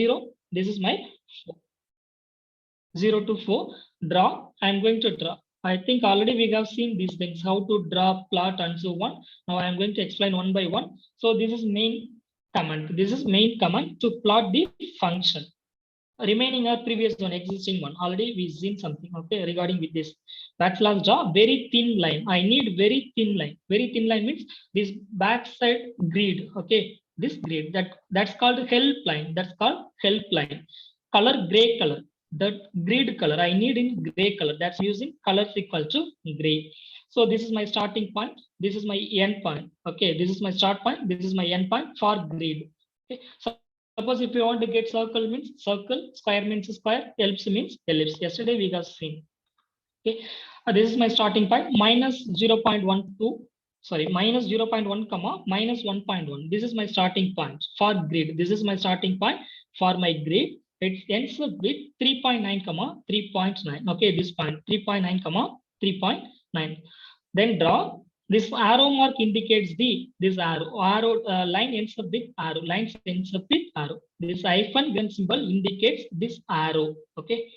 0. This is my 4. 0 to 4. Draw. I'm going to draw. I think already we have seen these things, how to draw, plot, and so on. Now I'm going to explain one by one. So this is main command. This is main command to plot the function. Remaining our previous one, existing one. Already we seen something, okay, regarding with this. Backslash draw, very thin line. I need very thin line. Very thin line means this backside grid, okay. This grid, that's called help line. That's called help line. Color gray color. That grid color I need in gray color. That's using colors equal to gray. So this is my starting point. This is my end point. Okay, this is my start point. This is my end point for grid. Okay. So suppose if you want to get circle means circle, square means square, ellipse means ellipse. Yesterday we have seen. Okay, this is my starting point. Minus 0.12. Sorry, minus 0.1 comma minus 1.1. This is my starting point for grid. This is my starting point for my grid. It ends up with 3.9 comma 3.9. Okay, this point 3.9 comma 3.9. Then draw. This arrow mark indicates this arrow line ends up with arrow. Line ends up with arrow. This hyphen given symbol indicates this arrow. Okay,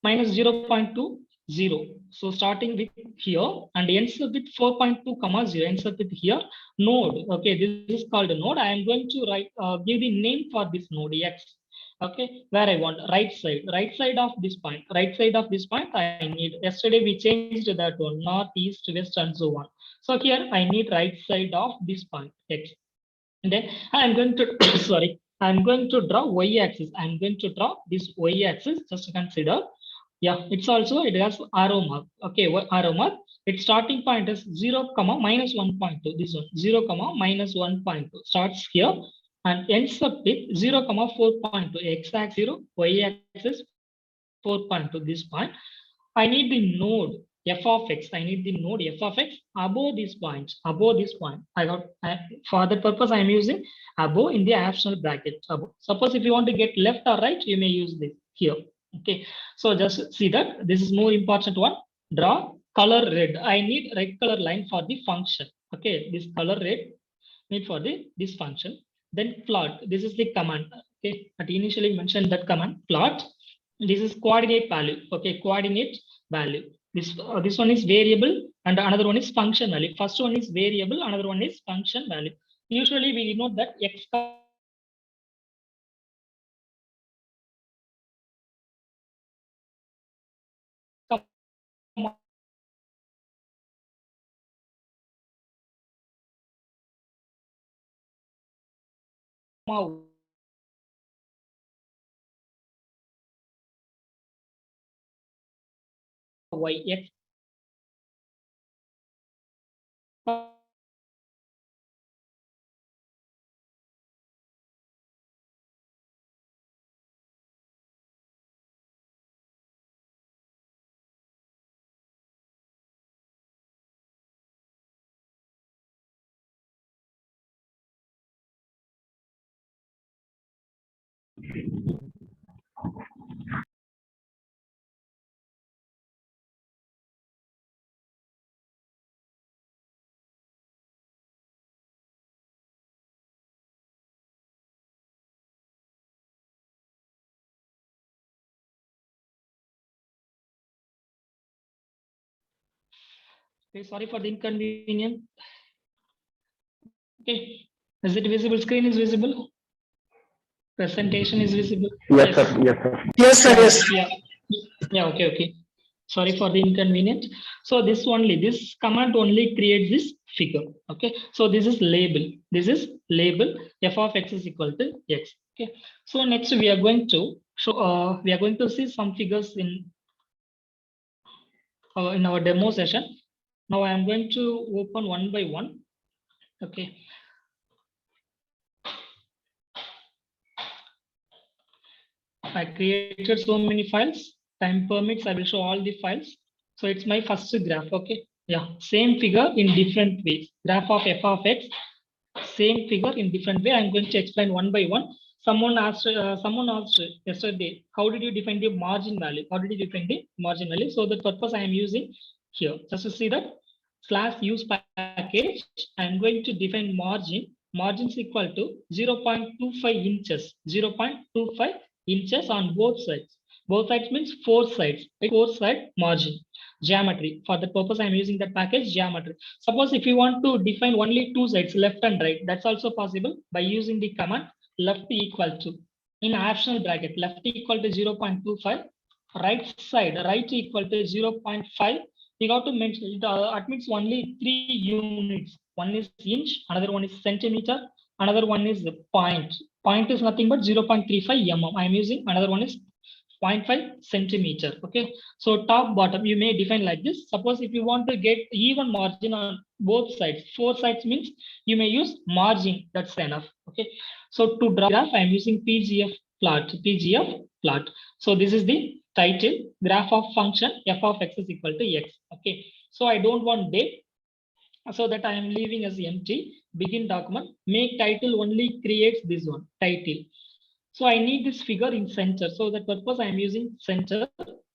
minus 0.2 0. So starting with here and ends up with 4.2 comma 0 ends up with here node. Okay, this is called a node. I am going to write give the name for this node x. Okay, where I want right side of this point, right side of this point I need. Yesterday we changed that one, north, east, west, and so on. So here I need right side of this point x. And then I'm going to sorry, I'm going to draw y-axis. I'm going to draw this y-axis. Just consider. Yeah, it's also it has arrow mark. Okay, arrow mark. Its starting point is 0 comma minus 1.2. This one 0 comma minus 1.2 starts here and ends up with 0 comma 4.2. X-axis 0, y-axis 4.2. This point. I need the node f of x. I need the node f of x above this point. Above this point. For that purpose I am using above in the optional bracket. Above. Suppose if you want to get left or right, you may use this here. Okay. So just see that this is more important one. Draw color red. I need red color line for the function. Okay. This color red need for this function. Then plot. This is the command. Okay. But initially mentioned that command plot. This is coordinate value. Okay, coordinate value. This one is variable and another one is function value. First one is variable, another one is function value. Usually we denote that x y x Okay, sorry for the inconvenience. Okay, is it visible? Screen is visible. Presentation is visible. Yes, sir. Yes, sir. Yes, sir. Yes. Yeah. Yeah. Okay. Okay. Sorry for the inconvenience. So this command only creates this figure. Okay. So this is label. This is label. F of x is equal to x. Okay. So next we are going to show. We are going to see some figures in our demo session. Now I am going to open one by one. Okay. I created so many files. Time permits, I will show all the files. So it's my first graph. Okay. Yeah. Same figure in different ways. Graph of f of x. Same figure in different way. I'm going to explain one by one. Someone asked yesterday, how did you define the margin value? How did you define the margin value? So the purpose I am using here, just to see that /use package, I'm going to define margin margin is equal to 0.25 inches, 0.25 inches on both sides. Both sides means 4 sides, right? 4 side margin. Geometry. For the purpose, I am using that package geometry. Suppose if you want to define only 2 sides, left and right, that's also possible by using the command left equal to. In optional bracket, left equal to 0.25, right side, right equal to 0.5. We got to mention it admits only 3 units. One is inch, another one is centimeter, another one is the point. Point is nothing but 0.35 mm. I am using another one is 0.5 centimeter. Okay, so top bottom you may define like this. Suppose if you want to get even margin on both sides, 4 sides means you may use margin. That's enough. Okay, so to draw graph, I am using PGF plot. PGF plot. So this is the title, graph of function f of x is equal to x. Okay, so I don't want date, so that I am leaving as empty. Begin document, make title only creates this one, title. So I need this figure in center. So that purpose I am using center.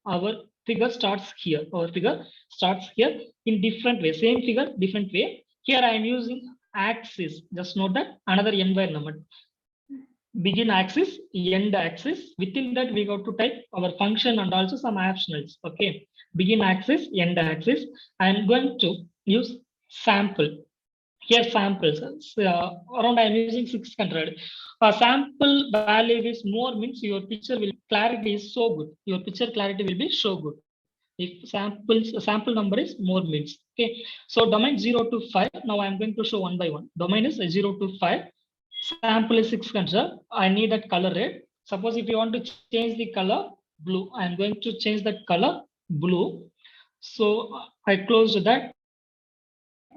Our figure starts here. Our figure starts here in different way. Same figure, different way. Here I am using axis. Just note that another environment. Begin axis, end axis. Within that, we got to type our function and also some optionals. Okay. Begin axis, end axis. I am going to use sample. Here samples. Around I am using 600. Sample value is more means your picture will clarity is so good. Your picture clarity will be so good. If sample number is more means. Okay. So domain 0 to 5. Now I am going to show one by one. Domain is 0 to 5. Sample is 600. I need that color red. Suppose if you want to change the color blue, I am going to change that color blue. So I closed that.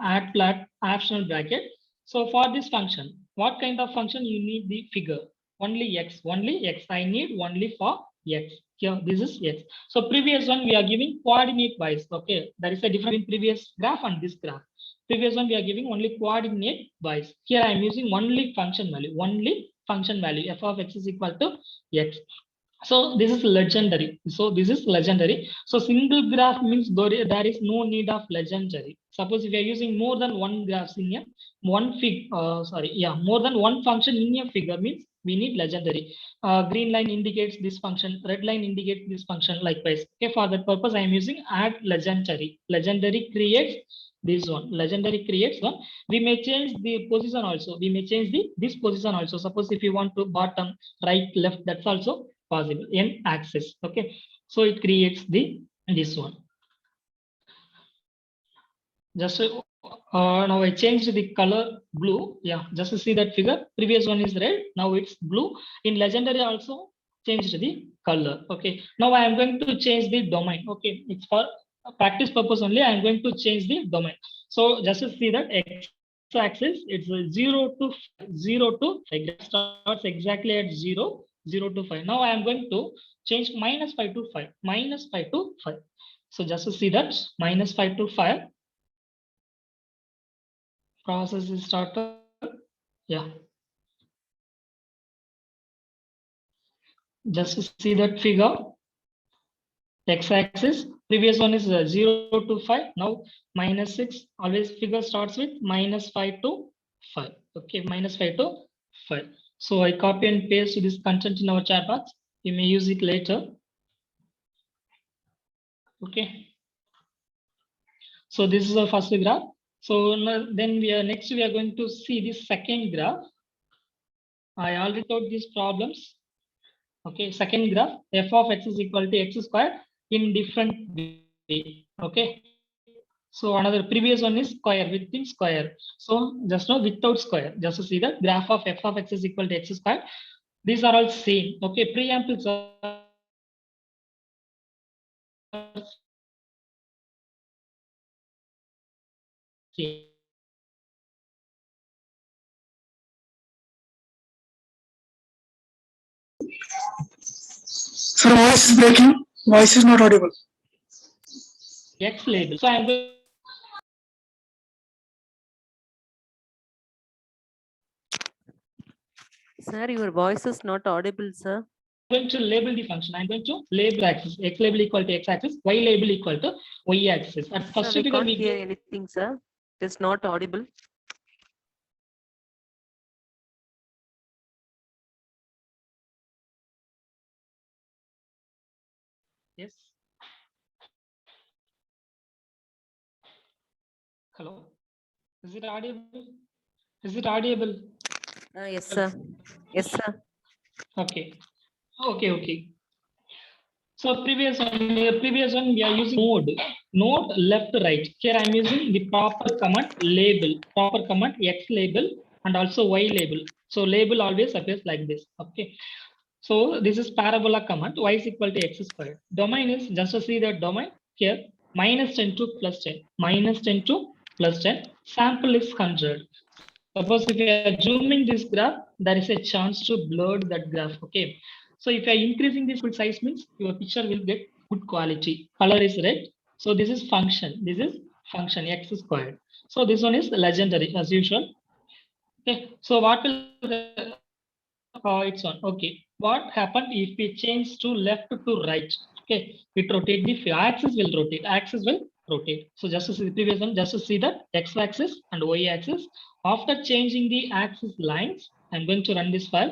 Add flat optional bracket. So for this function, what kind of function you need the figure? Only x, only x. I need only for x. Here, this is x. So previous one we are giving coordinate wise. Okay, there is a difference in previous graph and this graph. Previous one we are giving only coordinate wise. Here I am using only function value. Only function value. F of x is equal to x. So this is legendary. So this is legendary. So single graph means there is no need of legendary. Suppose if you are using more than one graph in a more than one function in a figure means we need legendary. Green line indicates this function, red line indicates this function likewise. Okay, for that purpose I am using add legendary. Legendary creates this one. Legendary creates one. We may change the position also. We may change this position also. Suppose if you want to bottom, right, left, that's also possible in axis. Okay, so it creates this one. Just now I changed the color blue. Yeah, just to see that figure. Previous one is red. Now it's blue. In legendary also changed the color. Okay, now I am going to change the domain. Okay, it's for practice purpose only. I am going to change the domain. So just to see that x-axis, it's 0 to 5. Starts exactly at 0 to 5. Now I am going to change -5 to 5. -5 to 5. So just to see that -5 to 5. Process is started. Yeah. Just to see that figure. X-axis. Previous one is 0 to 5. Now -6. Always figure starts with -5 to 5. Okay, -5 to 5. So I copy and paste this content in our chat box. You may use it later. Okay. So this is our first graph. So then next we are going to see the second graph. I already told these problems. Okay, second graph, f of x is equal to x squared in different way. Okay. So another previous one is square within square. So just now without square, just to see that graph of f of x is equal to x squared. These are all same. Okay, preamples are same. Sir, voice is breaking. Voice is not audible. X label. So I'm going. Sir, your voice is not audible, sir. I'm going to label the function. I'm going to label axis. X label equal to x axis. Y label equal to y axis. At first sir, we can't hear anything, sir. It is not audible. Yes. Hello. Is it audible? Is it audible? Yes, sir. Yes, sir. Okay. Okay. So previous one we are using node left right. Here I am using the proper command X label and also Y label. So label always appears like this. Okay. So this is parabola command y is equal to x squared. Domain is just to see the domain here -10 to +10, -10 to +10. Sample is 100. Suppose if you are zooming this graph, there is a chance to blur that graph. Okay. So if you are increasing this full size means your picture will get good quality. Color is red. So this is function. This is function x squared. So this one is legendary as usual. Okay. So what will it's on. Okay. What happened if we change to left to right? Okay. It rotate the axis will rotate. Axis will rotate. So just to see the previous one, just to see the x-axis and y-axis. After changing the axis lines, I'm going to run this file.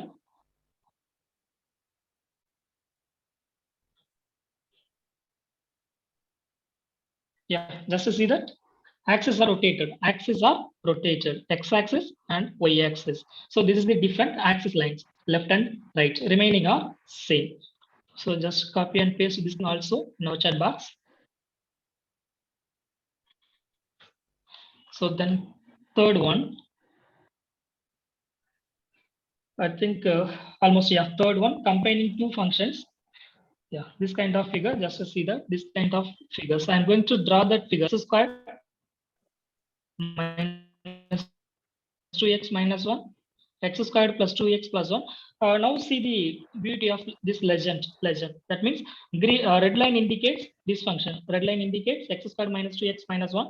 Yeah, just to see that axes are rotated. Axes are rotated. X-axis and y-axis. So this is the different axis lines, left and right. Remaining are same. So just copy and paste this also in our chat box. So then third one, I think almost, yeah, third one, combining two functions. Yeah, this kind of figure, just to see that, this kind of figure. So I'm going to draw that figure. X squared minus 2x minus 1, x squared plus 2x plus 1. Now see the beauty of this legend. That means red line indicates this function. Red line indicates x squared minus 2x minus 1.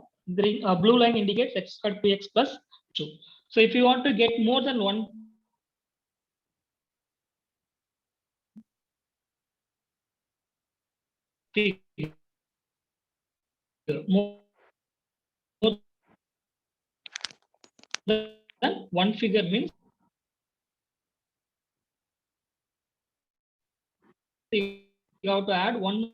Blue line indicates x squared 2x plus 2. So if you want to get more than one figure, more than one figure means you have to add one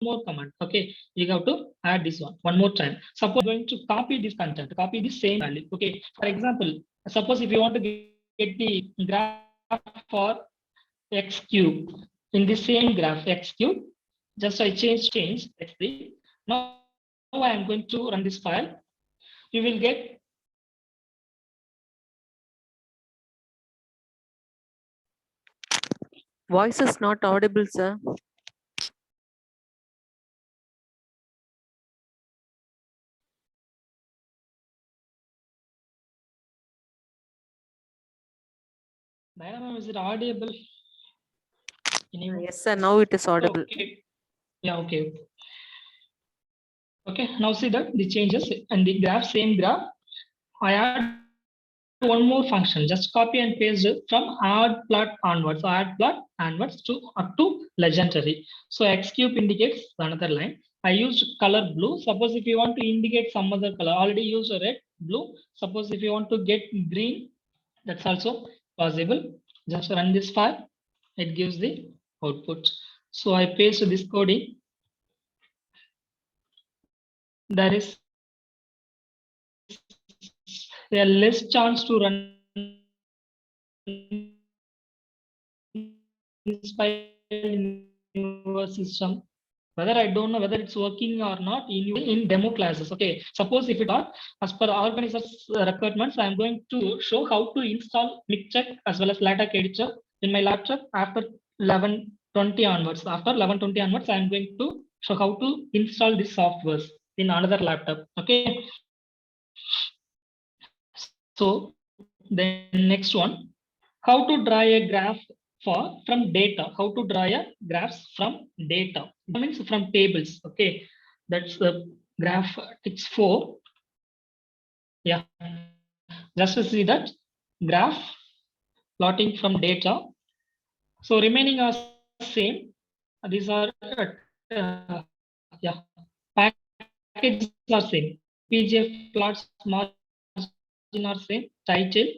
more command. Okay, you have to add this one more time. Suppose I'm going to copy this content, copy the same value. Okay, for example, suppose if you want to get the graph for x cube in the same graph x cube, just I change x3. Now I am going to run this file. You will get Voice is not audible, sir. is it audible? Yes, sir. Now it is audible. Okay. Yeah, okay. Okay, now see that the changes and the graph, same graph. I add one more function, just copy and paste it from add plot onwards. So add plot onwards to up to legendary. So x cube indicates another line. I used color blue. Suppose if you want to indicate some other color, already used red, blue. Suppose if you want to get green, that's also possible. Just run this file. It gives the output. So I paste this coding. There is a less chance to run this file in your system. Whether I don't know whether it's working or not in demo classes. Okay, suppose if it not, as per organizer's requirements, I am going to show how to install Mixcheck as well as LaTeX editor in my laptop after 11:20 onwards. After 11:20 onwards, I am going to show how to install this software in another laptop. Okay. So the next one, how to draw a graph from data. How to draw a graphs from data. That means from tables. Okay, that's the graph. It's 4. Yeah, just to see that graph plotting from data. So remaining are same. These are yeah, packages are same. PGF plots margin are same. Title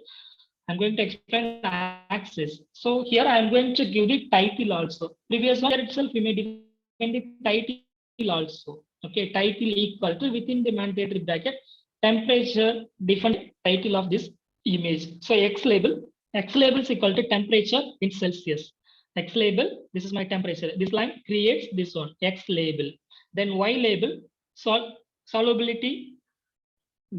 I'm going to explain axis. So here I'm going to give the title also. Previous one itself, we may define the title also. Okay, title equal to within the mandatory bracket, temperature, define title of this image. So X label is equal to temperature in Celsius. X label, this is my temperature. This line creates this one, X label. Then Y label, solubility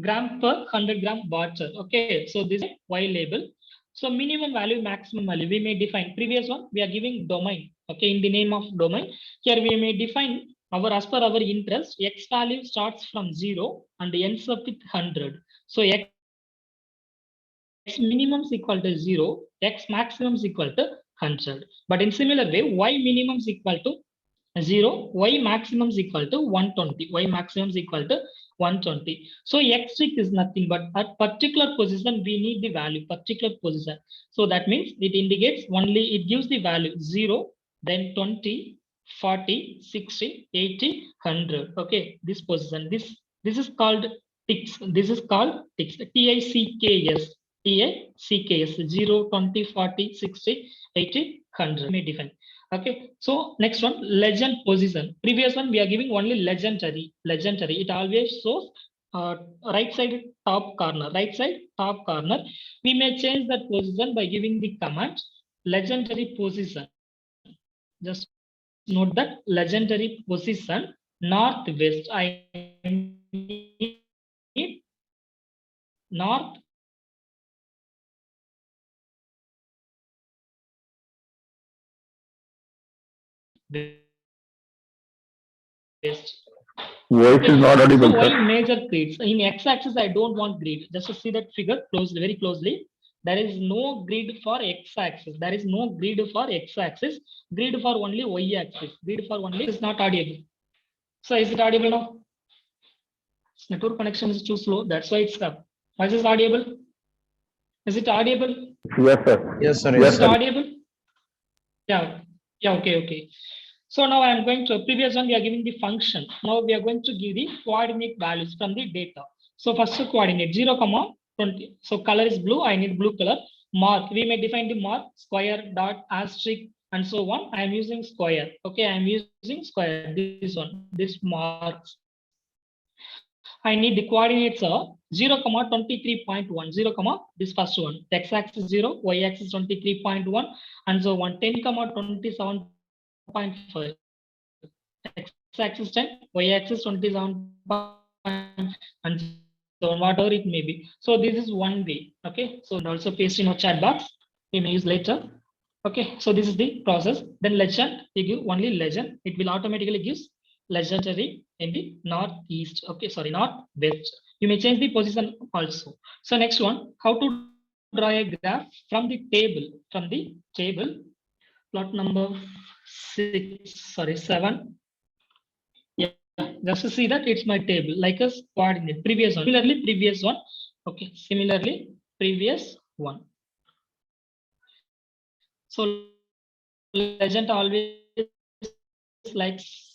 gram per 100 gram water. Okay, so this is Y label. So minimum value, maximum value, we may define. Previous one, we are giving domain. Okay, in the name of domain. Here we may define as per our interest, X value starts from 0 and ends up with 100. So X minimum is equal to 0, X maximum is equal to 100. But in similar way, Y minimum is equal to 0, Y maximum is equal to 120. Y maximum is equal to 120. So X strict is nothing but at particular position, we need the value, particular position. So that means it indicates only, it gives the value 0, then 20, 40, 60, 80, 100. Okay, this position, this is called ticks. This is called ticks. TICKS. TICKS 0, 20, 40, 60, 80, 100. May define. Okay, so next one, legend position. Previous one, we are giving only legendary. It always shows right side top corner. We may change that position by giving the command legendary position. Just note that legendary position northwest. I need north. Voice is not audible, so why sir. major grids? In x-axis, I don't want grid. Just to see that figure closely, very closely. There is no grid for x-axis. Grid for only y-axis. Grid for only is not audible. So is it audible now? Network connection is too slow. That's why it's up. Why is it audible? Is it audible? Yes, sir. Yes, sir. Is Yes, it sir. audible? Yeah. Okay. So now I am going to previous one, we are giving the function. Now we are going to give the coordinate values from the data. So first coordinate 0, 20. So color is blue. I need blue color. Mark. We may define the mark, square, dot, asterisk, and so on. I am using square. Okay, I am using square. This one, this marks. I need the coordinates of 0, 23.1, 0, this first one. X-axis 0, Y-axis 23.1, and so on. 10, 27.5. X-axis 10, Y-axis 27.5, and so on, whatever it may be. So this is one way. Okay, so also paste in our chat box. We may use later. Okay, so this is the process. Then legend, you give only legend. It will automatically give legendary in the northeast. Okay, sorry, northwest. You may change the position also. So next one, how to draw a graph from the table. Plot number 7. Yeah, just to see that it's my table, like a coordinate. Previous one. Okay, similarly, previous one. So legend always likes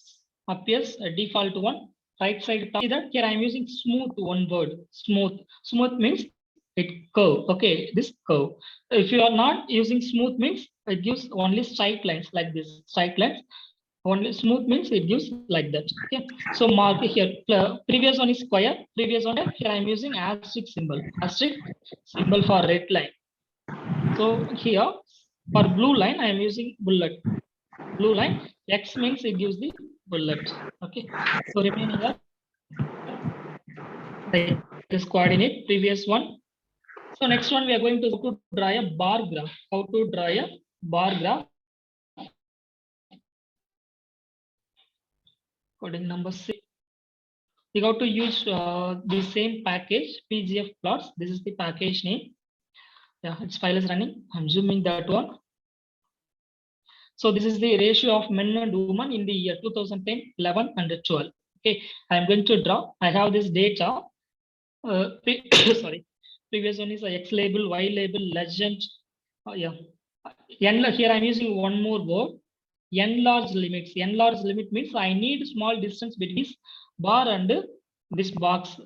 appears a default one. Right side top. See that here I am using smooth, one word. Smooth means it curve. Okay, this curve. If you are not using smooth means it gives only straight lines like this. Straight lines. Only smooth means it gives like that. Okay. So mark here. Previous one is square. Previous one here I am using asterisk symbol. Asterisk symbol for red line. So here for blue line I am using bullet. Blue line. X means it gives the bullet. Okay. So remaining here. This coordinate. Previous one. So next one we are going to draw a bar graph. How to draw a bar graph? Coding number 6. We got to use the same package PGF plots. This is the package name. Yeah, its file is running. I'm zooming that one. So this is the ratio of men and women in the year 2010, 11, and 12. Okay, I'm going to draw. I have this data. Sorry. Previous one is X label, Y label, legend. Yeah. Here I'm using one more word. N-large limits. N-large limit means I need small distance between this bar and this box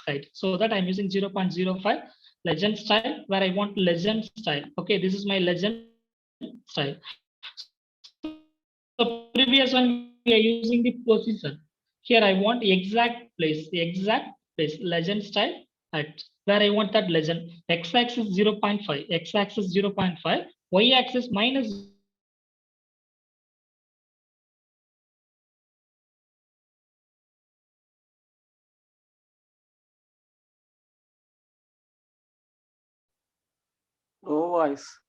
height. So that I'm using 0.05. legend style, where I want legend style. Okay, this is my legend style. So previous one we are using the position. Here I want exact place, legend style at where I want that legend. X-axis 0.5, x-axis 0.5, y-axis minus. No voice.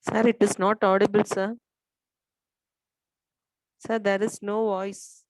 Sir, it is not audible, sir. Sir, there is no voice.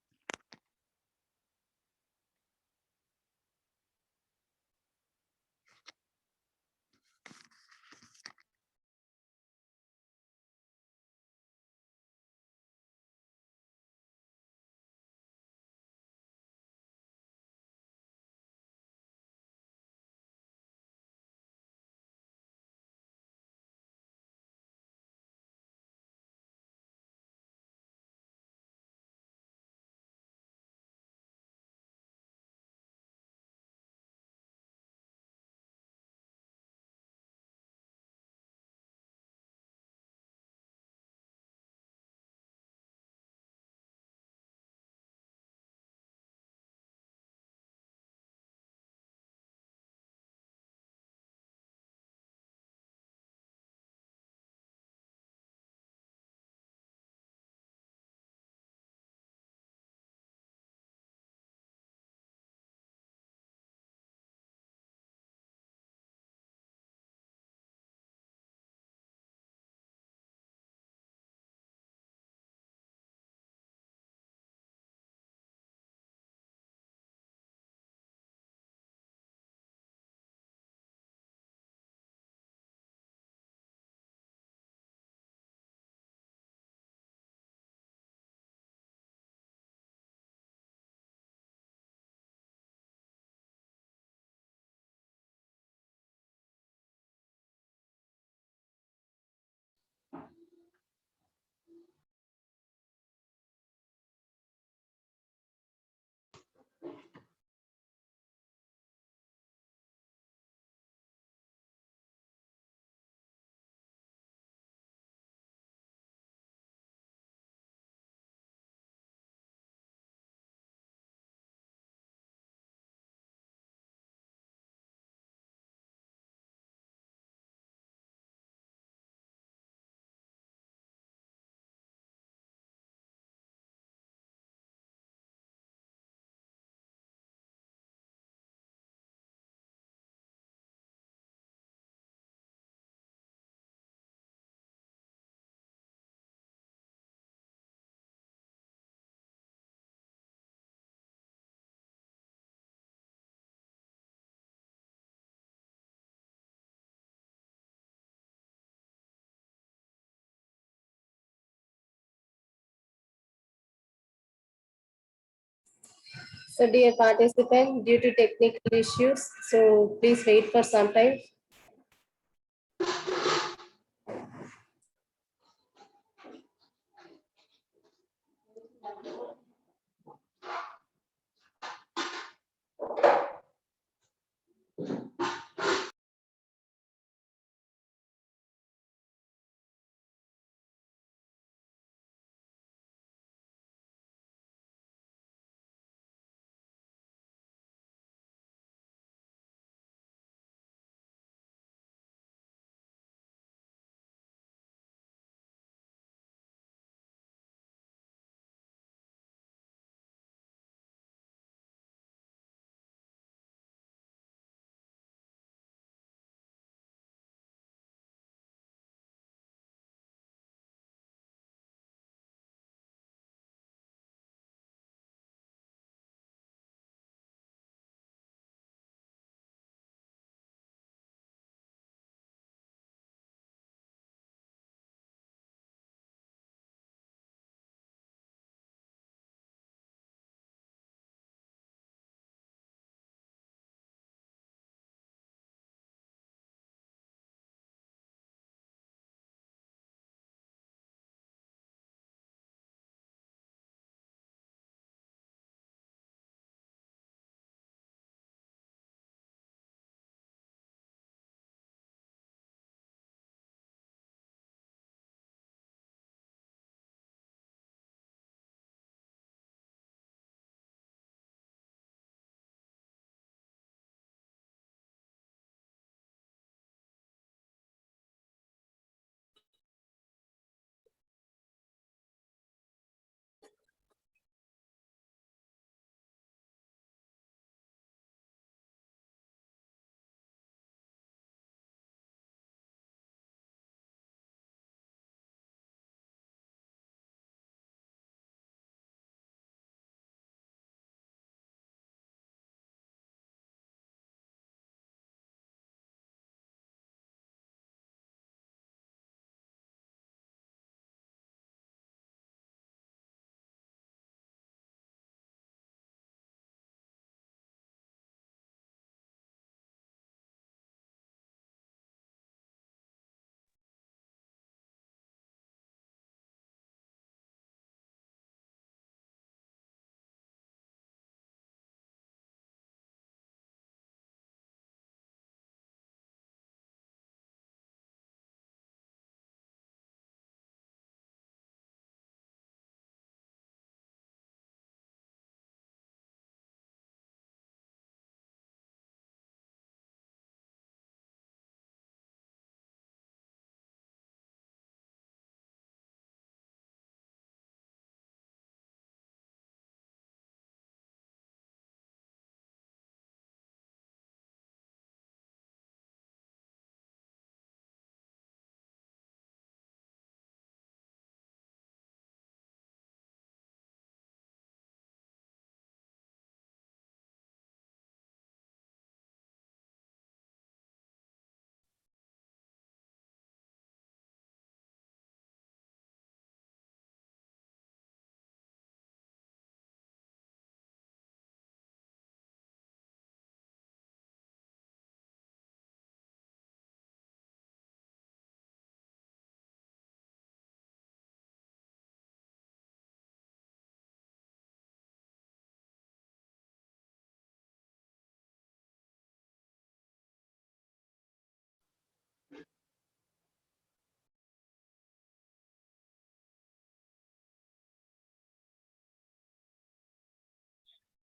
So dear participant, due to technical issues, so please wait for some time.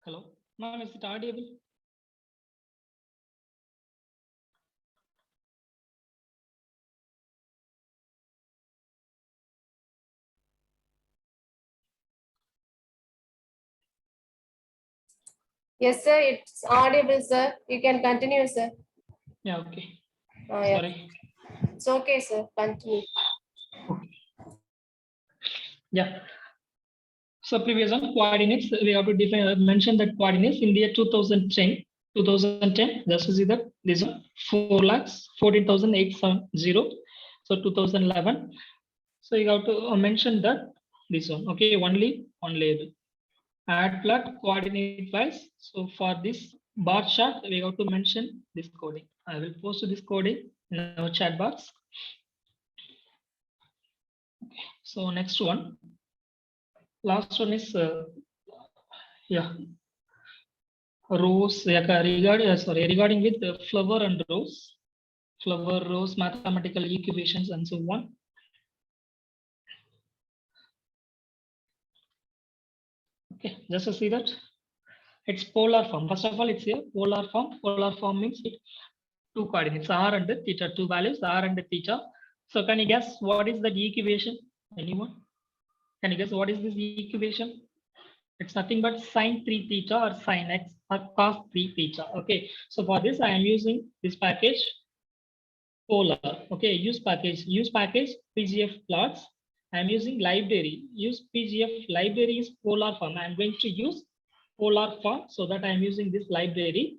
Hello, ma'am, is it audible? Yes, sir, it's audible, sir. You can continue, sir. Yeah, okay. Yeah. Sorry. It's okay, sir. Continue. Yeah. So previous one coordinates, we have to define mention that coordinates in the year 2010. 2010, just to see that this one 4,14,870. So 2011. So you have to mention that this one. Okay, only one label. Add plot coordinate files. So for this bar chart, we have to mention this coding. I will post this coding in our chat box. So next one, last one is yeah, rows. Regarding with the flower and rows, mathematical equations, and so on. Okay, just to see that it's polar form. First of all, it's here polar form. Polar form means two coordinates r and theta, two values r and theta. So can you guess what is that equation? Anyone? Can you guess what is this equation? It's nothing but sine 3 theta or sine x or cos 3 theta. Okay, so for this I am using this package polar. Okay, use package PGF plots. I am using library. Use PGF library is polar form. I am going to use polar form, so that I am using this library.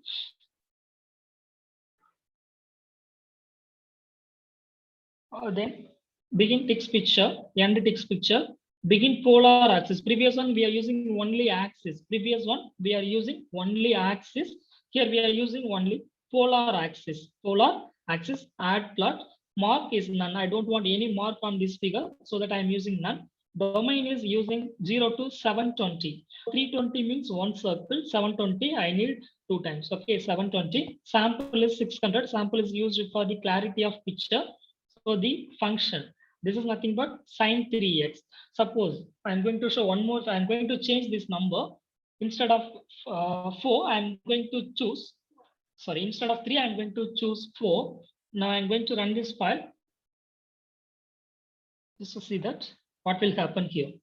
Then begin text picture, end text picture, begin polar axis. Previous one we are using only axis. Previous one we are using only axis. Here we are using only polar axis. Polar axis, add plot. Mark is none. I don't want any mark on this figure, so that I am using none. Domain is using 0 to 720. 320 means one circle, 720 I need two times. Okay, 720. Sample is 600. Sample is used for the clarity of picture. So the function, this is nothing but sine 3x. Suppose I'm going to show one more, I'm going to change this number. Instead of 4, I'm going to choose, sorry, instead of 3, I'm going to choose 4. Now I'm going to run this file. Just to see that what will happen here.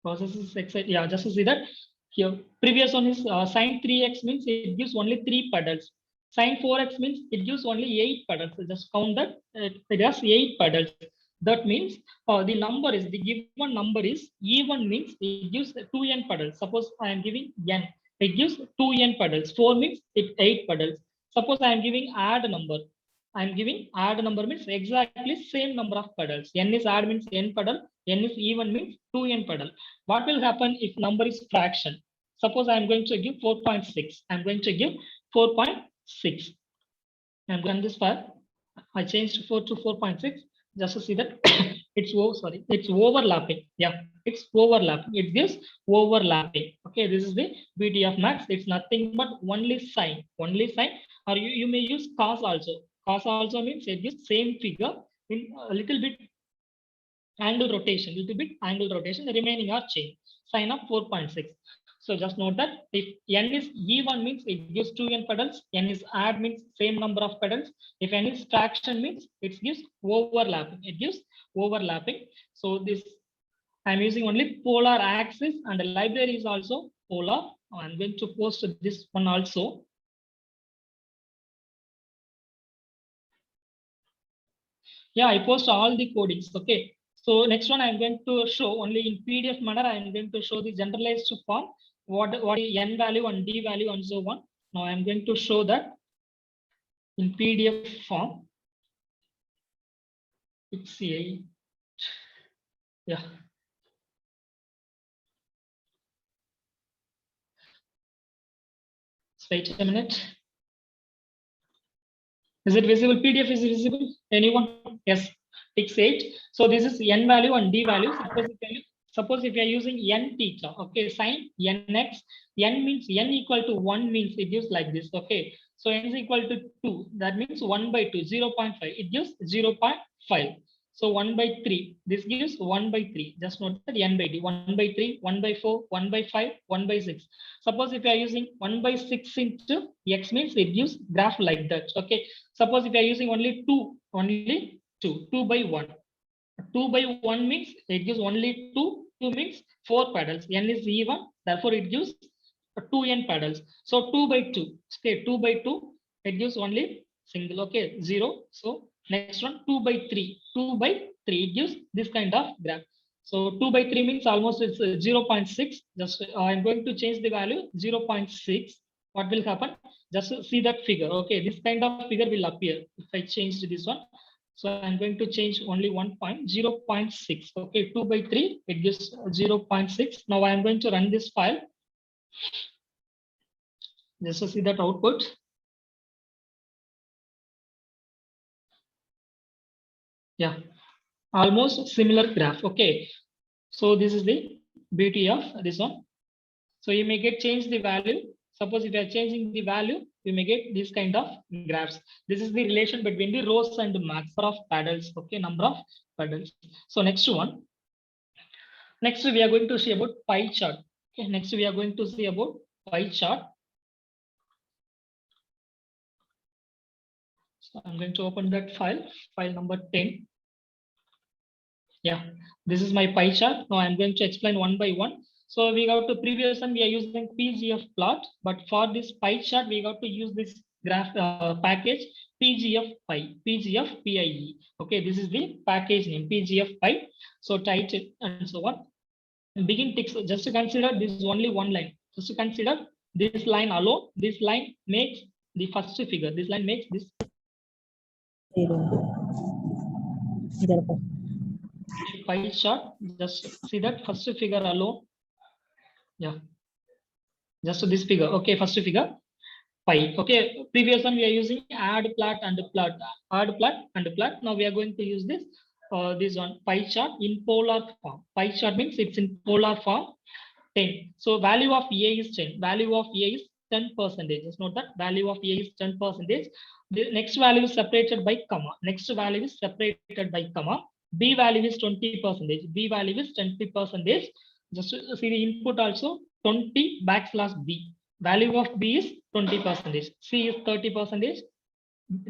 Process is excited. Yeah, just to see that here. Previous one is sine 3x means it gives only 3 pedals. Sine 4x means it gives only 8 pedals. So just count that it has 8 pedals. That means the number is the given number is even means it gives 2n pedals. Suppose I am giving n, it gives 2n pedals. 4 means it 8 pedals. Suppose I am giving add number. I'm giving add number means exactly same number of pedals. N is add means n pedal. N is even means 2n pedal. What will happen if number is fraction? Suppose I'm going to give 4.6. I'm going to give 4.6. I'm going this file. I changed 4 to 4.6 just to see that it's overlapping. Yeah, it's overlapping. It gives overlapping. Okay, this is the beauty of max. It's nothing but only sign, or you may use cos also. Cos also means it gives same figure in a little bit angle rotation, the remaining are change. Sine of 4.6. So just note that if n is even means it gives 2n pedals, n is add means same number of pedals. If n is fraction means it gives overlapping. It gives overlapping. So this I'm using only polar axis, and the library is also polar. I'm going to post this one also. Yeah, I post all the codings. Okay. So next one I'm going to show only in PDF manner. I'm going to show the generalized form, what is n value and d value and so on. Now I'm going to show that in PDF form. It's a, yeah. Wait a minute. Is it visible? PDF is visible? Anyone? Yes. It's 8. So this is n value and d value. Suppose if you are using n theta, okay, sine nx, n means n equal to 1 means it gives like this, okay. So n is equal to 2, that means 1 by 2, 0.5, it gives 0.5. So 1 by 3, this gives 1 by 3. Just note that n by d, 1 by 3, 1 by 4, 1 by 5, 1 by 6. Suppose if you are using 1 by 6 into x means it gives graph like that. Okay. Suppose if you are using only 2 by 1. 2 by 1 means it gives only 2. 2 means 4 pedals. N is even, therefore it gives 2n pedals. So 2 by 2. Okay, 2 by 2, it gives only single. Okay, 0. So next one, 2 by 3. 2 by 3, it gives this kind of graph. So 2 by 3 means almost it's 0.6. Just I'm going to change the value 0.6. What will happen? Just see that figure. Okay, this kind of figure will appear if I change this one. So I'm going to change only 0.6. Okay, 2 by 3, it gives 0.6. Now I'm going to run this file. Just to see that output. Yeah, almost similar graph. Okay, so this is the beauty of this one. So you may get change the value. Suppose if you are changing the value, you may get this kind of graphs. This is the relation between the rows and the max of pedals. Okay, number of pedals. So next one. Next we are going to see about pie chart. Okay, next we are going to see about pie chart. So I'm going to open that file number 10. Yeah, this is my pie chart. Now I'm going to explain one by one. So we got to previous one, we are using PGF plot, but for this pie chart, we got to use this graph package PGF pie, PGF PIE. Okay, this is the package name PGF pie. So title and so on. Begin text. Just to consider this is only one line. Just to consider this line alone. This line makes the first figure. This line makes this. Pie chart. Just see that first figure alone. Yeah, just this figure. Okay, first figure pi. Okay, previous one we are using add plot and plot, add plot and plot. Now we are going to use this this one pie chart in polar form. Pie chart means it's in polar form 10. So value of A is 10. Value of A is 10%. Just note that value of A is 10%. The next value is separated by comma. Next value is separated by comma. B value is 20%. B value is 20%. Just see the input also 20/B. Value of B is 20%. C is 30%.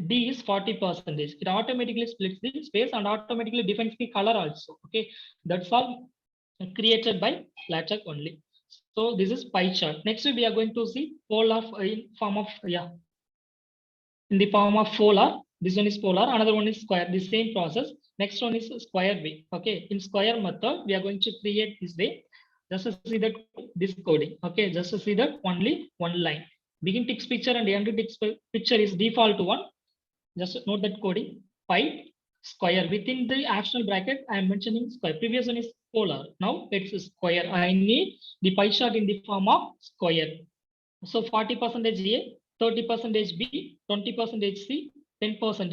D is 40%. It automatically splits the space and automatically defines the color also. Okay, that's all created by LaTeX only. So this is pie chart. Next we are going to see polar in form of in the form of polar. This one is polar, another one is square. The same process. Next one is square way. Okay, in square method we are going to create this way. Just to see that this coding. Okay, just to see that only one line. Begin text picture and end text picture is default one. Just note that coding pi square within the optional bracket. I am mentioning square. Previous one is polar. Now it's a square. I need the pie chart in the form of square. So 40% A, 30% B, 20% C, 10%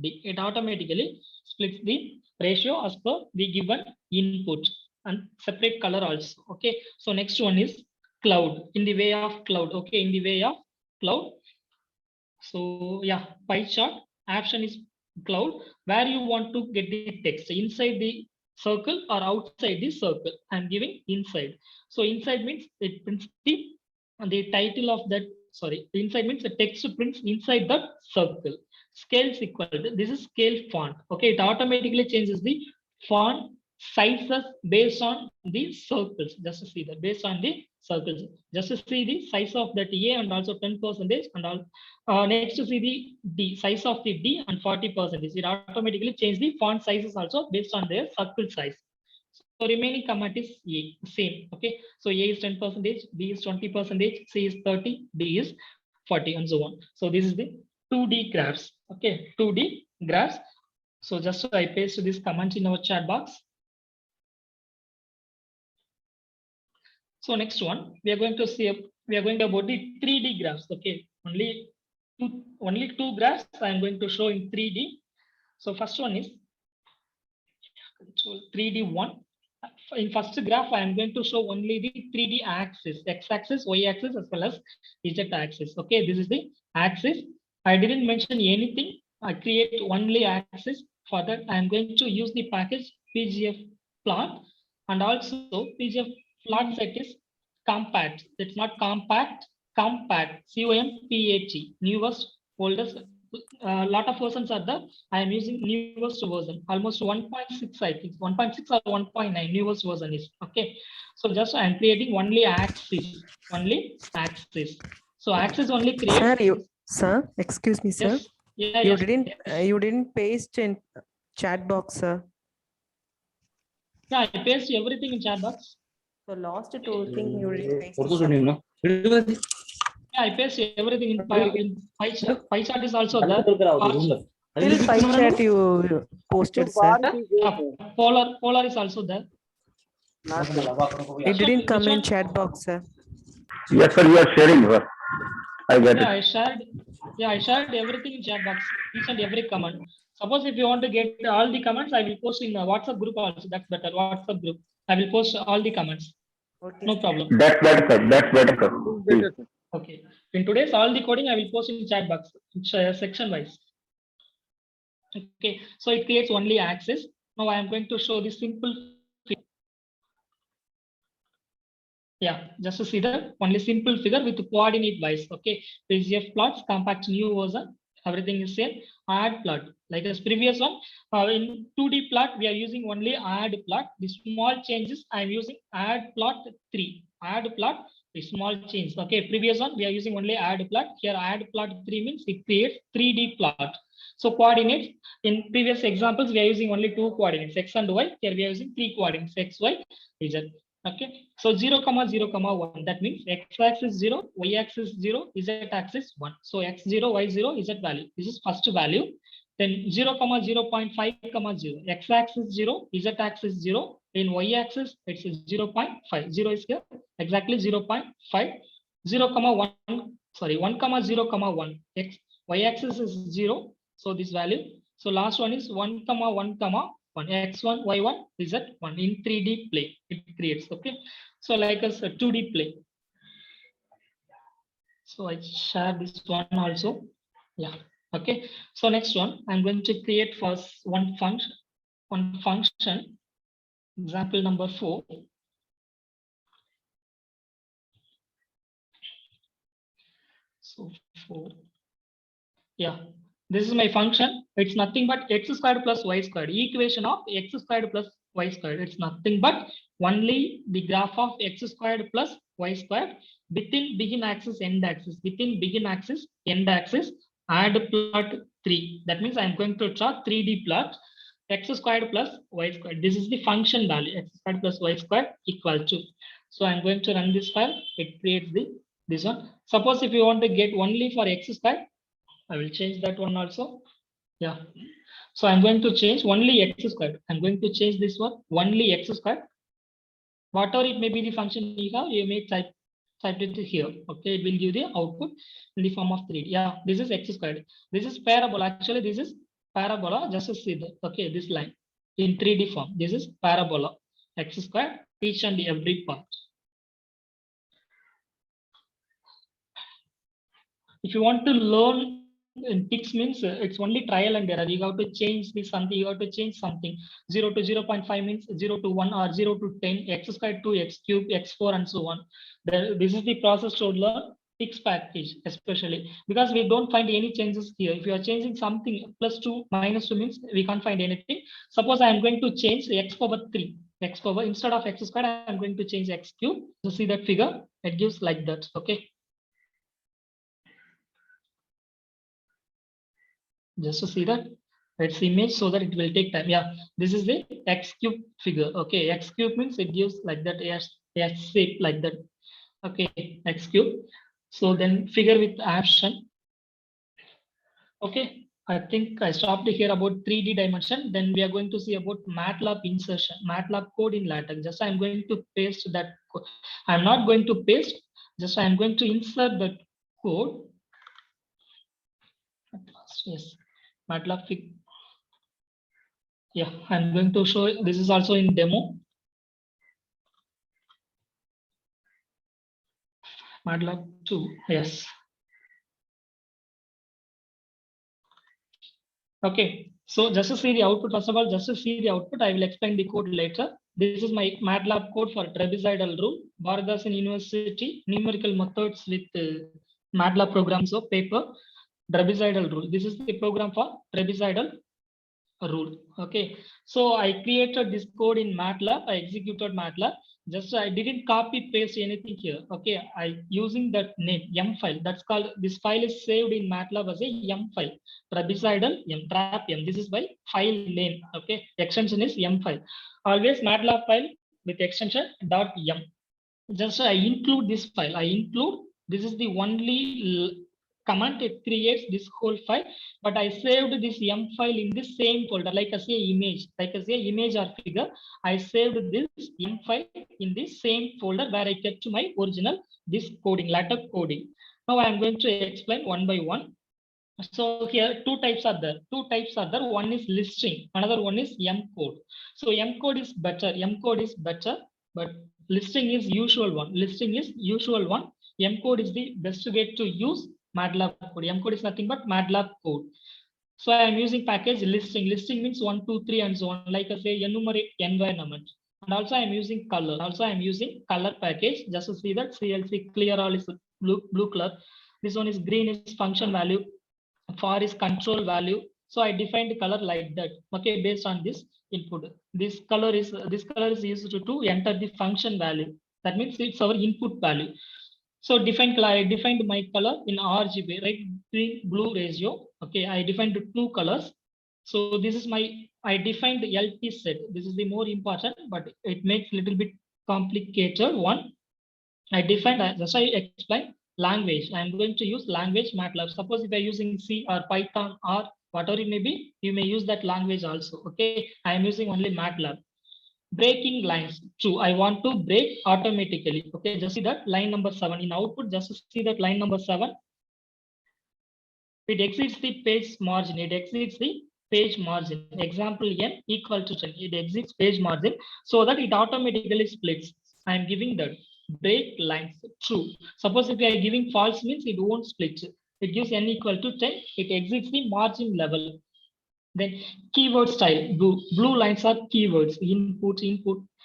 D. It automatically splits the ratio as per the given input and separate color also. Okay. So next one is cloud in the way of cloud. Okay, in the way of cloud. So yeah, pie chart option is cloud where you want to get the text inside the circle or outside the circle. I'm giving inside. So inside means it prints the title of that. Sorry, inside means the text prints inside that circle. Scale is equal to this is scale font. Okay, it automatically changes the font sizes based on the circles. Just to see that based on the circles. Just to see the size of that A and also 10% and all. Next to see the D size of the D and 40%. It automatically change the font sizes also based on their circle size. So remaining command is A, same. Okay, so A is 10%, B is 20%, C is 30, D is 40, and so on. So this is the 2D graphs. Okay, 2D graphs. So just I paste this comment in our chat box. So next one, we are going to see about the 3D graphs. Okay, only two graphs I am going to show in 3D. So first one is control 3D one. In first graph, I am going to show only the 3D axis, x-axis, y-axis, as well as z-axis. Okay, this is the axis. I didn't mention anything. I create only axis. For that, I am going to use the package PGF plot, and also PGF plot set is compact. It's not compact, compact, COMPAT, newest, oldest. A lot of versions are there. I am using newest version, almost 1.6, I think 1.6 or 1.9 newest version is okay. So just I am creating only axis, only axis. So axis only create. Sir, excuse me, sir. Yes. Yeah. You Yes. didn't Yes. you didn't paste in chat box, sir. Yeah, I paste everything in chat box. So last two thing you didn't paste. Yeah, I paste everything in pie chart. Pie chart is also there. Till pie chat you posted, sir. Polar is also there. It didn't come Which in one? chat box, sir. Yes, sir, you are sharing, sir. I get Yeah, it. I shared everything in chat box, each and every comment. Suppose if you want to get all the comments, I will post in a WhatsApp group also. That's better. WhatsApp group. I will post all the comments. Okay, No sir. problem. That's better, sir. That's better, sir. Please. Okay. In today's all the coding, I will post in chat box, section wise. Okay. So it creates only axis. Now I am going to show the simple. Yeah, just to see the only simple figure with coordinate wise. Okay, PGF plots, compact new version, everything is same. Add plot, like as previous one. In 2D plot, we are using only add plot. The small changes I am using add plot 3. Add plot, the small change. Okay, previous one we are using only add plot. Here add plot 3 means it creates 3D plot. So coordinates in previous examples we are using only 2 coordinates x and y. Here we are using 3 coordinates x, y, z. Okay, so 0, 0, 1. That means x-axis 0, y-axis 0, z-axis 1. So x0, y0, z value. This is first value. Then 0, 0.5, 0. X-axis 0, z-axis 0. In y-axis, it's 0.5. 0 is here. Exactly 0.5. 0, 1. Sorry, 1, 0, 1. Y-axis is 0. So this value. So last one is 1, 1, 1, x1, y1, z1 in 3D plane it creates. Okay, so like as a 2D plane. So I share this one also. Yeah. Okay, so next one I'm going to create first one function. Example number 4. So 4. Yeah, this is my function. It's nothing but x squared plus y squared. Equation of x squared plus y squared. It's nothing but only the graph of x squared plus y squared within begin axis, end axis. Within begin axis, end axis, add plot 3. That means I'm going to draw 3D plot x squared plus y squared. This is the function value x squared plus y squared equal to. So I'm going to run this file. It creates this one. Suppose if you want to get only for x squared, I will change that one also. Yeah. So I'm going to change only x squared. I'm going to change this one only x squared. Whatever it may be the function you have, you may type it here. Okay, it will give the output in the form of 3D. Yeah, this is x squared. This is parabola. Actually, this is parabola. Just to see that. Okay, this line in 3D form. This is parabola. X squared, each and every part. If you want to learn ticks means it's only trial and error. You have to change this something. You have to change something. 0 to 0.5 means 0 to 1 or 0 to 10, x squared to x cube, x4 and so on. This is the process to learn ticks package, especially because we don't find any changes here. If you are changing something +2, -2 means we can't find anything. Suppose I am going to change x power 3. X power instead of x squared, I am going to change x cube. To see that figure, it gives like that. Okay. Just to see that its image so that it will take time. Yeah, this is the x cube figure. Okay, x cube means it gives like that s shape like that. Okay, x cube. So then figure with action. Okay, I think I stopped here about 3D dimension. Then we are going to see about MATLAB insertion, MATLAB code in LaTeX. Just I'm going to paste that code. I'm not going to paste, just I'm going to insert that code. Yes, MATLAB fig. Yeah, I'm going to show this is also in demo. MATLAB 2, yes. Okay, So just to see the output, first of all, just to see the output, I will explain the code later. This is my MATLAB code for trapezoidal rule. Bharathasan University numerical methods with MATLAB programs of paper trapezoidal rule. This is the program for trapezoidal rule. Okay, so I created this code in MATLAB. I executed MATLAB. Just I didn't copy paste anything here. Okay, I using that name M file. That's called, this file is saved in MATLAB as a M file. Trapezoidal M trap M. This is my file name. Okay, extension is M file. Always MATLAB file with extension .m. Just I include this file. I include, this is the only command it creates this whole file, but I saved this M file in the same folder, like I say image, or figure. I saved this M file in the same folder where I kept my original, this coding, LaTeX coding. Now I am going to explain one by one. So here two types are there. One is listing, another one is M code. So M code is better. But listing is usual one. M code is the best way to use MATLAB code. M code is nothing but MATLAB code. So I am using package listing. Listing means 1, 2, 3, and so on. Like I say, enumerate environment. And also I am using color. Color package. Just to see that CLC clear all is blue color. This one is green is function value. For is control value. So I defined the color like that. Okay, based on this input. This color is used to enter the function value. That means it's our input value. So I defined my color in RGB, right? Green blue ratio. Okay, I defined two colors. So this is I defined the LT set. This is the more important, but it makes a little bit complicated one. I defined, just I explained, language. I'm going to use language MATLAB. Suppose if you're using C or Python or whatever it may be, you may use that language also. Okay, I'm using only MATLAB. Breaking lines, true. I want to break automatically. Okay, just see that line number 7 in output. Just see that line number 7. It exceeds the page margin. Example n equal to 10. It exceeds page margin, so that it automatically splits. I am giving that. Break lines, true. Suppose if you are giving false, means it won't split. It gives n equal to 10. It exits the margin level. Then keyword style, blue lines are keywords, input,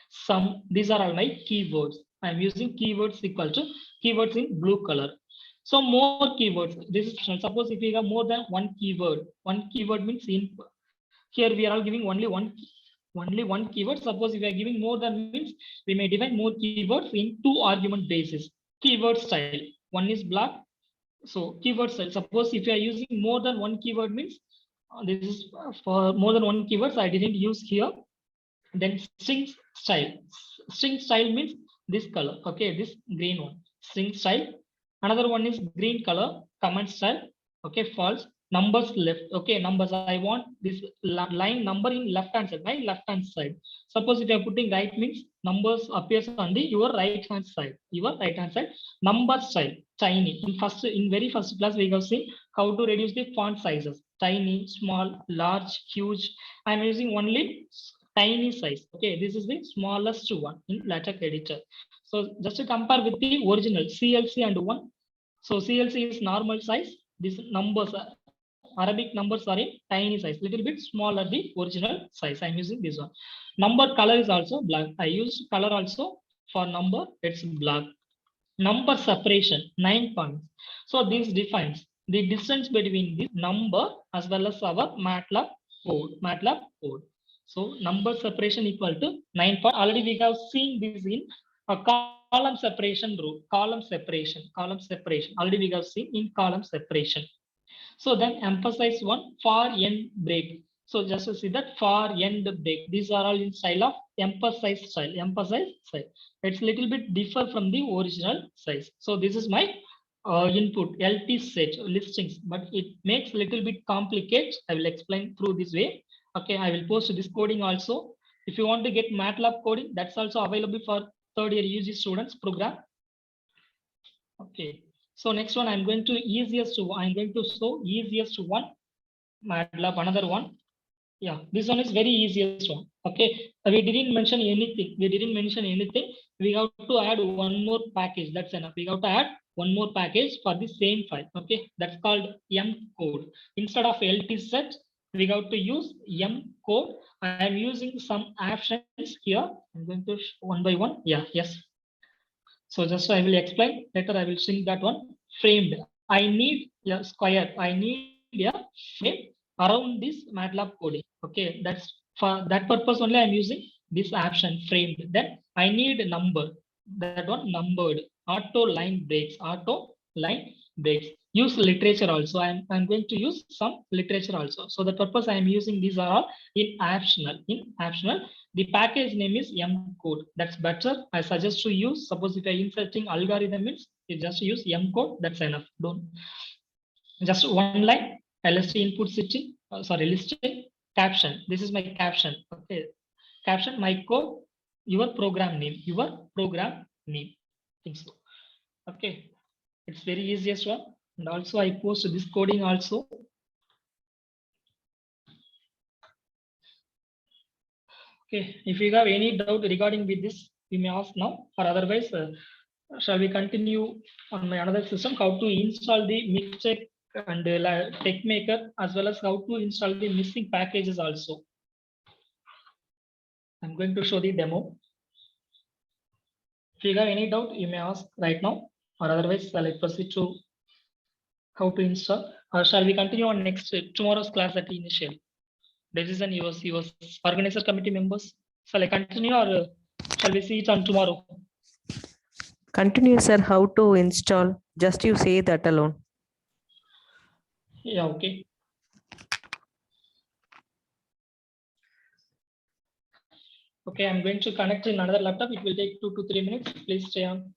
sum. These are all my keywords. I'm using keywords equal to keywords in blue color. So more keywords. This is, suppose if we have more than one keyword means input. Here we are all giving only one keyword. Suppose if we are giving more than, means we may define more keywords in 2 argument basis. Keyword style, one is black. So keyword style. Suppose if you are using more than one keyword, means this is for more than one keywords. I didn't use here. Then string style means this color. Okay, this green one, string style. Another one is green color, comment style. Okay, false. Numbers left. Okay, numbers. I want this line number in left hand side. My left hand side. Suppose if you are putting right, means numbers appears on the your right hand side. Number style, tiny. In very first class we have seen how to reduce the font sizes. Tiny, small, large, huge. I am using only tiny size. Okay, this is the smallest one in LaTeX editor. So just to compare with the original CLC and one. So CLC is normal size. These numbers, Arabic numbers are in tiny size, little bit smaller the original size. I'm using this one. Number color is also black. I use color also for number. It's black. Number separation, 9 points. So this defines the distance between this number as well as our MATLAB code. So number separation equal to 9 points. Already we have seen this in a column separation rule. Column separation. Already we have seen in column separation. So then emphasize one for end break. So just to see that for end break, these are all in style of emphasize style. It's a little bit differ from the original size. So this is my input LT set listings, but it makes a little bit complicated. I will explain through this way. Okay, I will post this coding also. If you want to get MATLAB coding, that's also available for 3rd year UG students program. Okay. So next one, I'm going to show easiest one, MATLAB, another one. Yeah, this one is very easiest one. Okay, we didn't mention anything. We have to add one more package. That's enough. We have to add one more package for the same file. Okay, that's called M code. Instead of LT set, we got to use M code. I am using some options here. I'm going to one by one. Yeah, yes. So just I will explain later. I will sing that one. Framed. I need a square. I need a frame around this MATLAB coding. Okay, that's for that purpose only. I'm using this option framed. Then I need a number. That one numbered. Auto line breaks. Auto line breaks. Use literature also. I'm going to use some literature also. So the purpose I am using these are all in optional. In optional. The package name is M code. That's better. I suggest to use. Suppose if I inserting algorithm means you just use M code. That's enough. Don't just one line. LST input string. Sorry, listing caption. This is my caption. Okay, caption. My code. Your program name. Your program name. Think so. Okay, it's very easiest one. And also I post this coding also. Okay, if you have any doubt regarding with this, you may ask now, or otherwise, shall we continue on my another system, how to install the Mixcheck and TechMaker, as well as how to install the missing packages also. I'm going to show the demo. If you have any doubt, you may ask right now, or otherwise, shall I proceed to how to install, or shall we continue on next tomorrow's class at initial? Decision yours, organizer committee members. Shall I continue or shall we see it on tomorrow? Continue, sir, how to install. Just you say that alone. Yeah, okay. Okay, I'm going to connect in another laptop. It will take 2 to 3 minutes. Please stay on.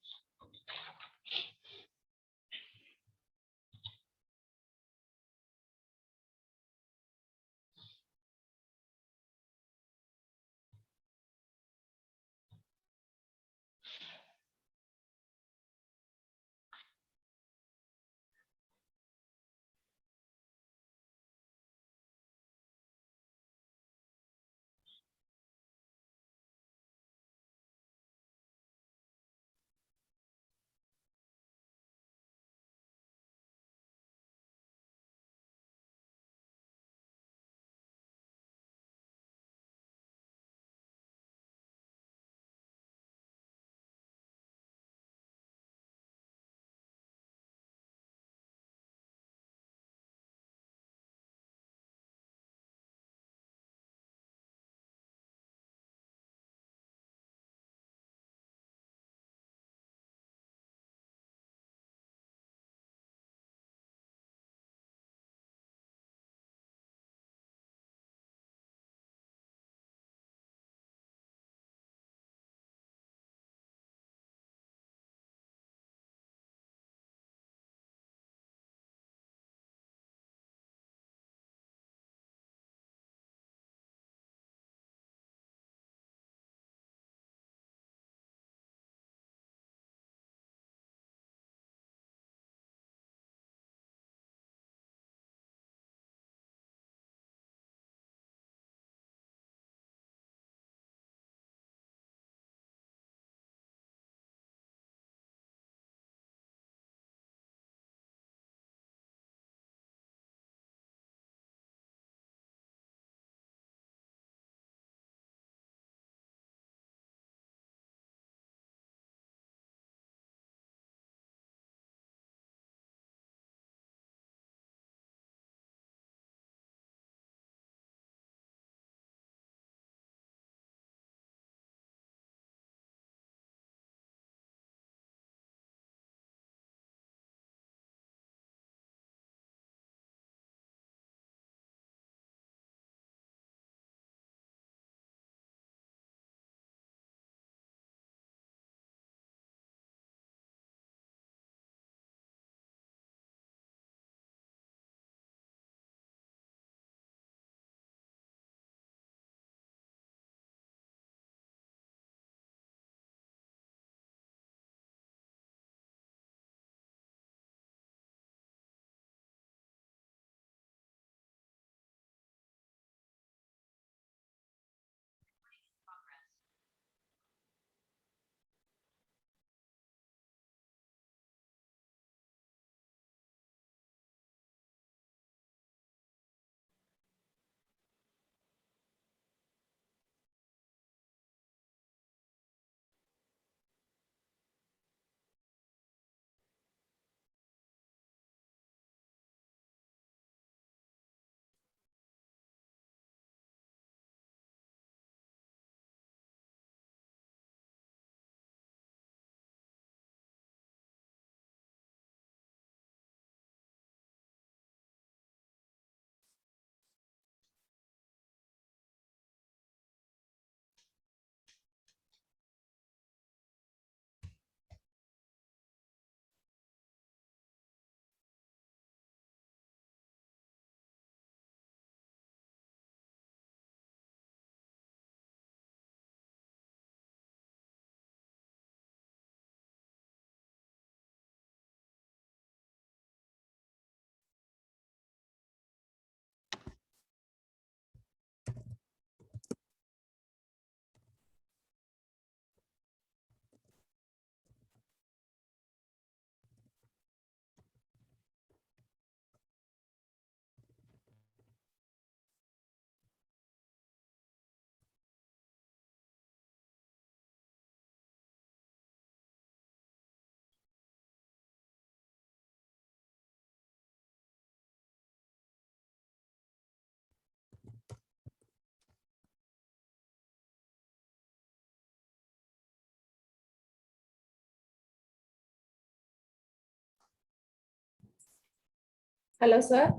Hello, sir.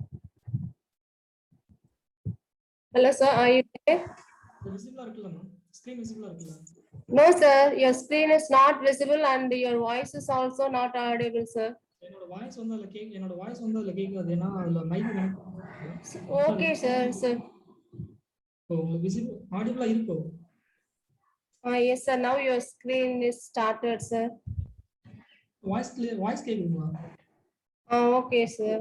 Hello, sir. Are you there? Visible இருக்குல்ல ma'am screen விசிபிளா இருக்குல்ல No, sir. Your screen is not visible and your voice is also not audible, sir. என்னோட voice வந்து அதுல என்னோட voice வந்து அதுல கேட்காது ஏன்னா அதுல மைக் Okay, sir. Sir. உங்களுக்கு விசிபிள் ஆடிபிளா இருக்கும் Yes, sir. Now your screen is started, sir. Voice கேக்குதுங்களா Okay, sir.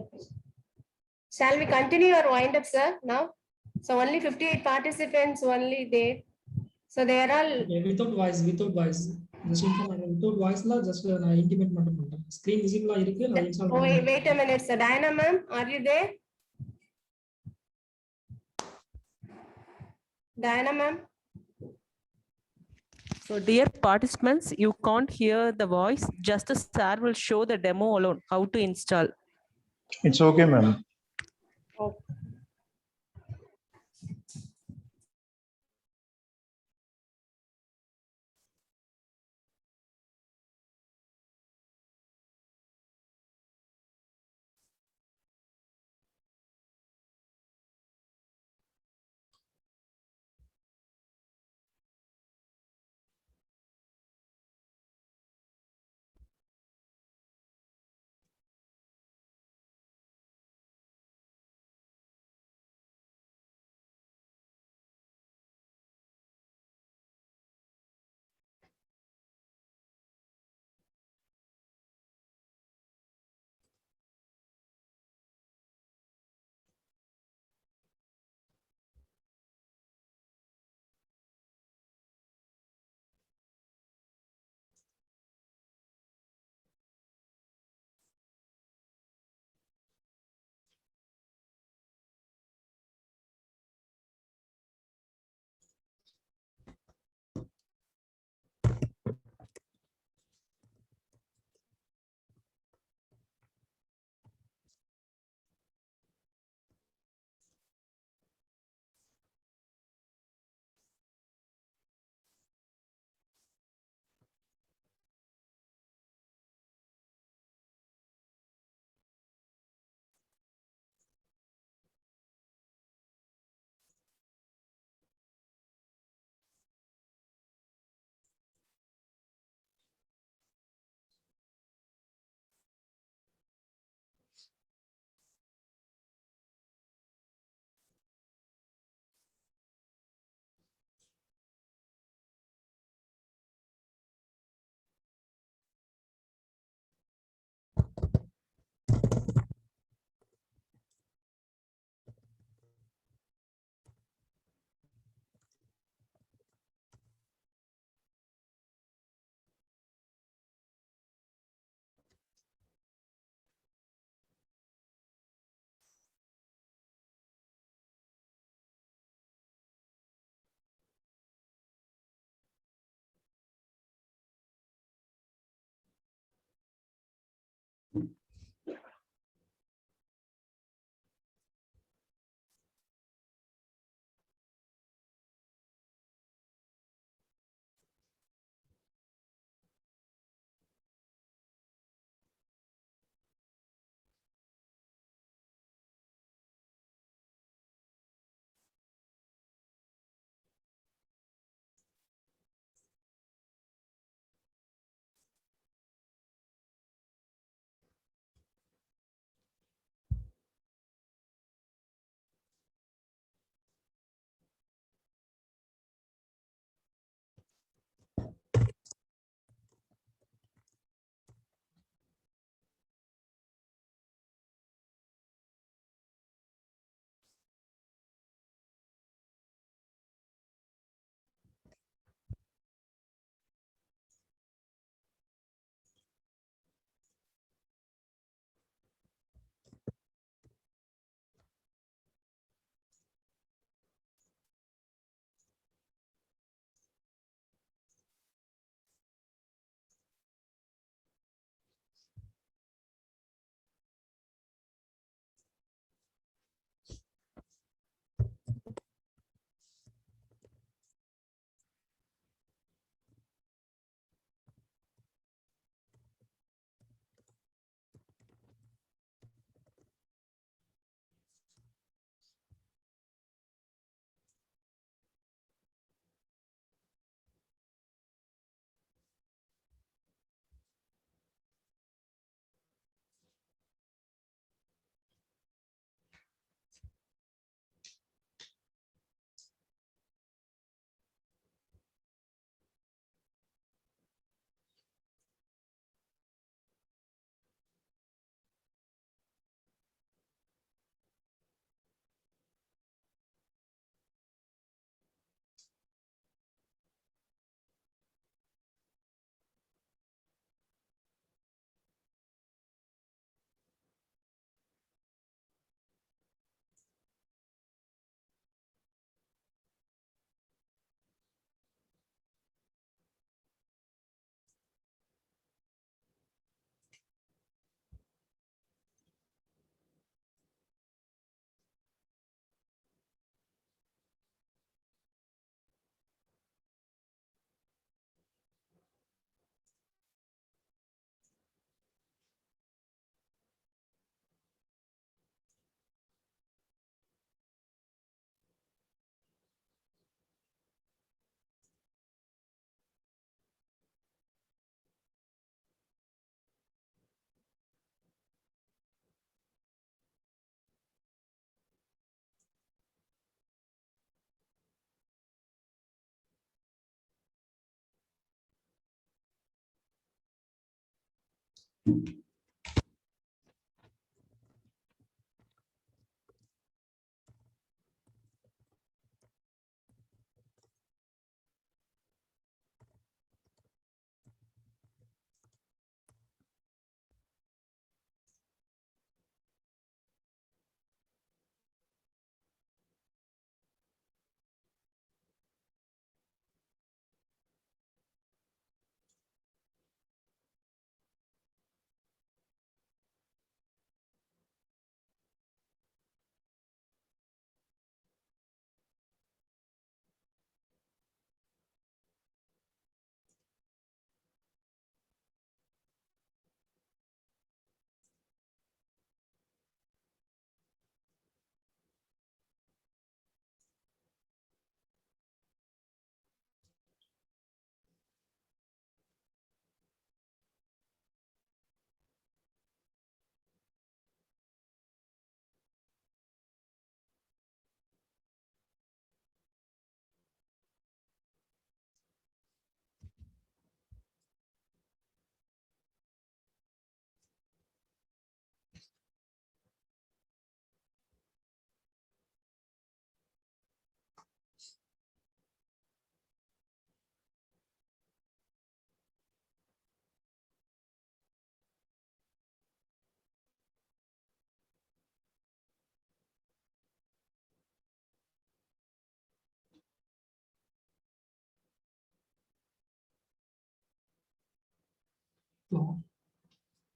Shall we continue or wind up, sir? Now, so only 58 participants only there. So they are all. Without voice just inform without வாய்ஸ்ல just நான் intimate மட்டும் பண்றேன் screen விசிபிளா இருக்கு நான் install Oh, பண்ணேன் wait a minute, sir. Diana, ma'am, are you there? Diana, ma'am. So dear participants, you can't hear the voice. Just the sir will show the demo alone, how to install. It's okay, ma'am. Okay.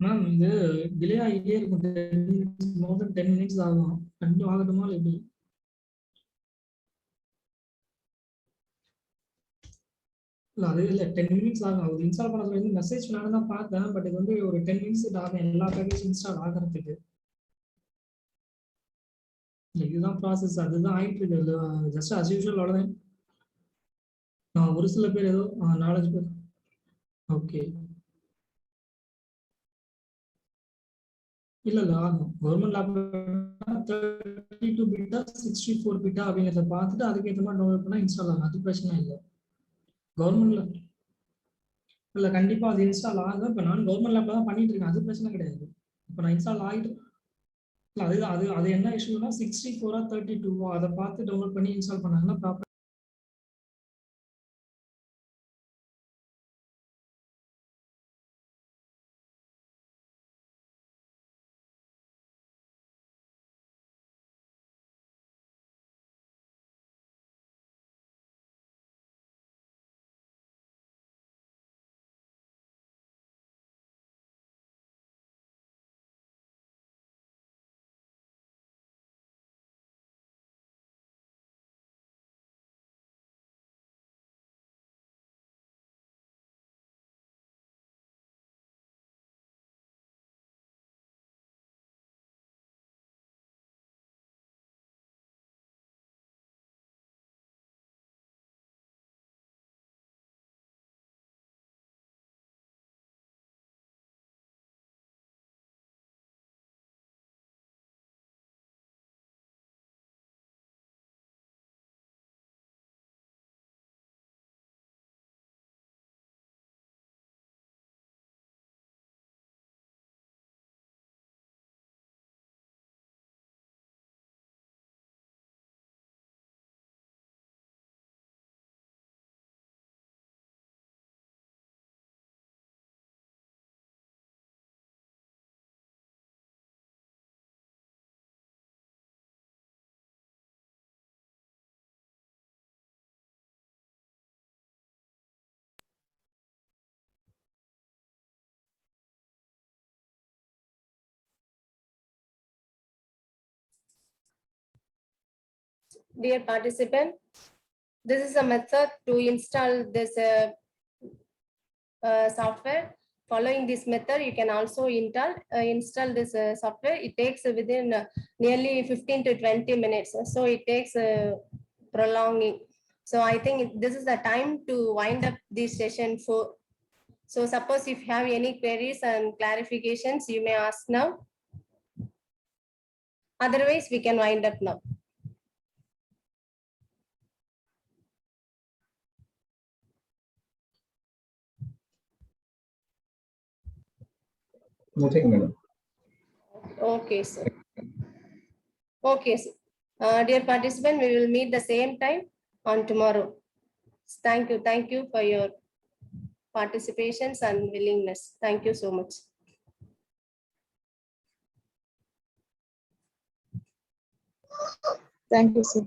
Ma'am இது delay ஆகிட்டே இருக்கும், 10 minutes, more than 10 minutes ஆகும். Continue ஆகட்டுமா இல்லை எப்படி? இல்லை அது இல்லை 10 minutes ஆகும். அது இன்ஸ்டால் பண்ண சொல்லி மெசேஜ் நான் தான் பார்த்தேன். பட் இது வந்து ஒரு 10 minutes ஆகும் எல்லா பேக்கேஜ் இன்ஸ்டால் ஆகிறதுக்கு. இதுதான் ப்ராசஸ், அதுதான் ஆயிட்டு இருக்கு. ஜஸ்ட் அஸ் யூஷுவல் அவ்வளோதான். ஒரு சில பேர் ஏதோ 4-5 பேர். ஓகே, இல்ல இல்ல ஆகும். கவர்மெண்ட் லேப்டாப் 32 பிட்டா 64 பிட்டா அப்படிங்கிறத பார்த்துட்டு அதுக்கேற்ற மாதிரி டவுன்லோட் பண்ணா இன்ஸ்டால் ஆகும். அது பிரச்சனை இல்லை. கவர்மெண்ட்ல இல்ல கண்டிப்பா அது இன்ஸ்டால் ஆகும். இப்போ நான் கவர்மெண்ட் லேப்ல தான் பண்ணிட்டு இருக்கேன், அது பிரச்சனை கிடையாது. இப்போ நான் இன்ஸ்டால் ஆகிட்டு இல்லை அதுதான் அது என்ன இஷ்யூனா 64 32 அதை பார்த்து டவுன்லோட் பண்ணி இன்ஸ்டால் பண்ணாங்கன்னா proper. Dear participant, this is a method to install this software. Following this method, you can also install this software. It takes within nearly 15 to 20 minutes. So it takes prolonging. So I think this is the time to wind up this session for. So suppose if you have any queries and clarifications, you may ask now. Otherwise, we can wind up now. Nothing, madam. Okay, sir. Okay, sir. Dear participant, we will meet the same time on tomorrow. Thank you. Thank you for your participations and willingness. Thank you so much. Thank you, sir.